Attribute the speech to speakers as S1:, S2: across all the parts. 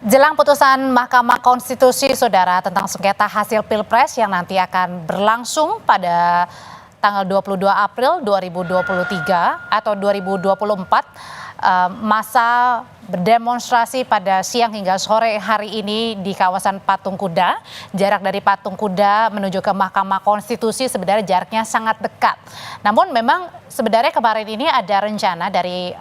S1: Jelang putusan Mahkamah Konstitusi, Saudara, tentang sengketa hasil Pilpres yang nanti akan berlangsung pada tanggal 22 April 2023 atau 2024, masa berdemonstrasi pada siang hingga sore hari ini di kawasan Patung Kuda. Jarak dari Patung Kuda menuju ke Mahkamah Konstitusi sebenarnya jaraknya sangat dekat. Namun memang sebenarnya kemarin ini ada rencana dari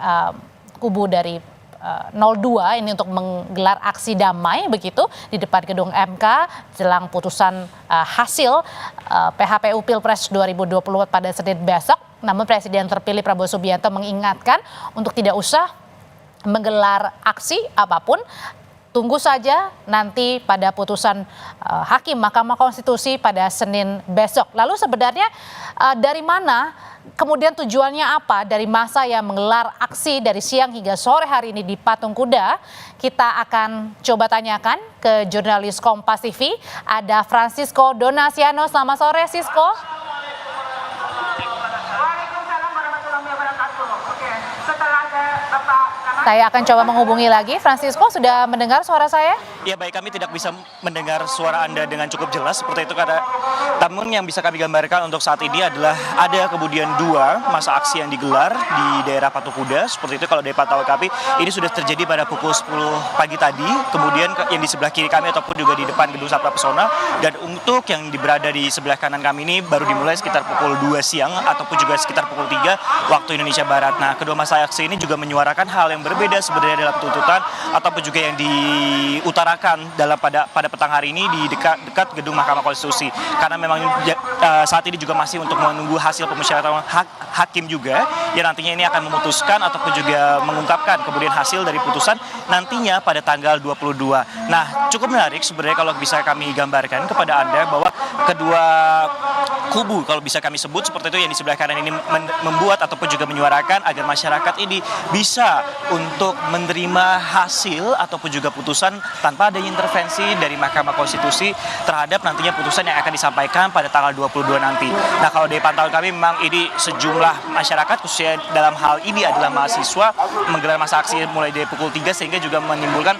S1: kubu dari 02 ini untuk menggelar aksi damai begitu di depan gedung MK jelang putusan hasil PHPU Pilpres 2024 pada Senin besok. Namun Presiden terpilih Prabowo Subianto mengingatkan untuk tidak usah menggelar aksi apapun. Tunggu saja nanti pada putusan Hakim Mahkamah Konstitusi pada Senin besok. Lalu sebenarnya dari mana, kemudian tujuannya apa dari masa yang menggelar aksi dari siang hingga sore hari ini di Patung Kuda? Kita akan coba tanyakan ke jurnalis Kompas TV, ada Francisco Donasiano. Selamat sore, Sisko. Saya akan coba menghubungi lagi. Francisco, sudah mendengar suara saya?
S2: Ya baik, kami tidak bisa mendengar suara Anda dengan cukup jelas seperti itu karena namun yang bisa kami gambarkan untuk saat ini adalah ada kemudian dua masa aksi yang digelar di daerah Patung Kuda. Seperti itu kalau dari pantauan kami ini sudah terjadi pada pukul 10 pagi tadi, kemudian yang di sebelah kiri kami ataupun juga di depan gedung Sabta Pesona, dan untuk yang berada di sebelah kanan kami ini baru dimulai sekitar pukul 2 siang ataupun juga sekitar pukul 3 waktu Indonesia Barat. Nah, kedua masa aksi ini juga menyuarakan hal yang berbeda sebenarnya dalam tuntutan ataupun juga yang diutarakan dalam pada petang hari ini di dekat gedung Mahkamah Konstitusi, karena memang saat ini juga masih untuk menunggu hasil pemusyawaratan hakim juga yang nantinya ini akan memutuskan ataupun juga mengungkapkan kemudian hasil dari putusan nantinya pada tanggal 22. Nah, cukup menarik sebenarnya kalau bisa kami gambarkan kepada Anda bahwa kedua kubu kalau bisa kami sebut seperti itu yang di sebelah kanan ini membuat ataupun juga menyuarakan agar masyarakat ini bisa untuk menerima hasil ataupun juga putusan tanpa adanya intervensi dari Mahkamah Konstitusi terhadap nantinya putusan yang akan disampaikan pada tanggal 22 nanti. Nah, kalau dari pantauan kami memang ini sejumlah masyarakat khususnya dalam hal ini adalah mahasiswa menggelar masa aksi mulai dari pukul 3 sehingga juga menimbulkan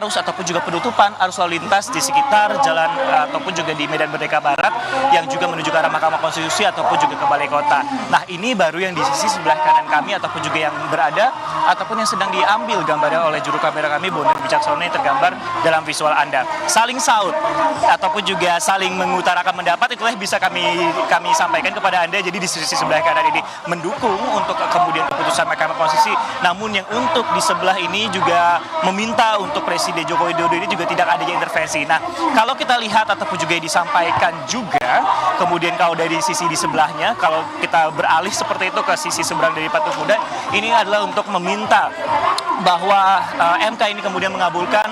S2: arus ataupun juga penutupan arus lalu lintas di sekitar jalan ataupun juga di Medan Merdeka Barat yang juga menuju ke arah Mahkamah Konstitusi ataupun juga ke Balai Kota. Nah, ini baru yang di sisi sebelah kanan kami ataupun juga yang berada ataupun yang sedang diambil gambarnya oleh juru kamera kami Bondan Wicaksono yang tergambar dalam visual Anda. Saling saut ataupun juga saling mengutarakan pendapat itulah yang bisa kami sampaikan kepada Anda. Jadi di sisi sebelah kanan ini mendukung untuk kemudian keputusan Mahkamah Konstitusi, namun yang untuk di sebelah ini juga meminta untuk Presiden Joko Widodo ini juga tidak adanya intervensi. Nah, kalau kita lihat ataupun juga disampaikan juga, kemudian kalau dari sisi di sebelahnya, kalau kita beralih seperti itu ke sisi seberang dari Patung Kuda, ini adalah untuk meminta bahwa MK ini kemudian mengabulkan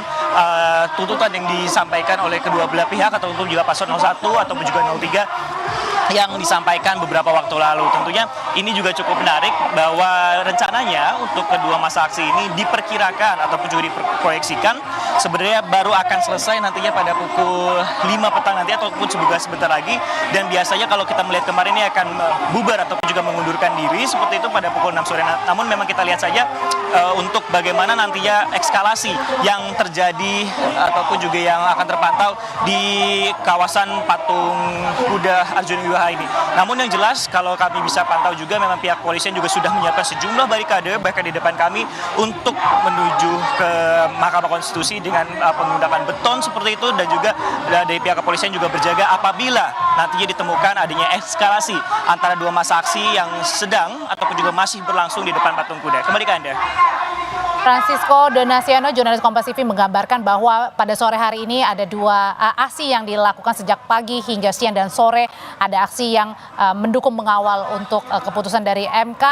S2: tuntutan yang disampaikan oleh kedua belah pihak ataupun juga paslon 01 ataupun juga 03 yang disampaikan beberapa waktu lalu. Tentunya ini juga cukup menarik bahwa rencananya untuk kedua masa aksi ini diperkirakan ataupun juga diproyeksikan sebenarnya baru akan selesai nantinya pada pukul 5 petang nanti ataupun sebentar lagi, dan biasanya kalau kita melihat kemarin ini akan bubar ataupun juga mengundurkan diri seperti itu pada pukul 6 sore. Namun memang kita lihat saja untuk bagaimana nantinya ekskalasi yang terjadi ataupun juga yang akan terpantau di kawasan Patung Kuda Arjuna Wiwaha ini. Namun yang jelas kalau kami bisa pantau juga memang pihak polisian juga sudah menyiapkan sejumlah barikade bahkan di depan kami untuk menuju ke Mahkamah Konstitusi dengan menggunakan beton seperti itu, dan juga dari pihak kepolisian juga berjaga apabila nantinya ditemukan adanya eskalasi antara dua masa aksi yang sedang ataupun juga masih berlangsung di depan Patung Kuda. Kembali ke Anda.
S1: Francisco Donasiano, jurnalis Kompas TV, menggambarkan bahwa pada sore hari ini ada dua aksi yang dilakukan sejak pagi hingga siang dan sore. Ada aksi yang mendukung mengawal untuk keputusan dari MK,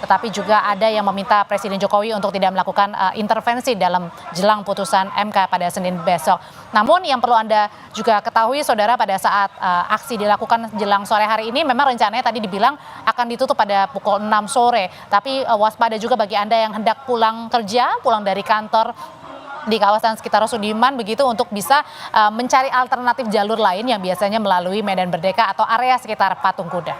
S1: tetapi juga ada yang meminta Presiden Jokowi untuk tidak melakukan intervensi dalam jelang putusan MK pada Senin besok. Namun yang perlu Anda juga ketahui, Saudara, pada saat aksi dilakukan jelang sore hari ini memang rencananya tadi dibilang akan ditutup pada pukul 6 sore. Tapi waspada juga bagi Anda yang hendak pulang kerja, pulang dari kantor di kawasan sekitar Sudirman begitu, untuk bisa mencari alternatif jalur lain yang biasanya melalui Medan Merdeka atau area sekitar Patung Kuda.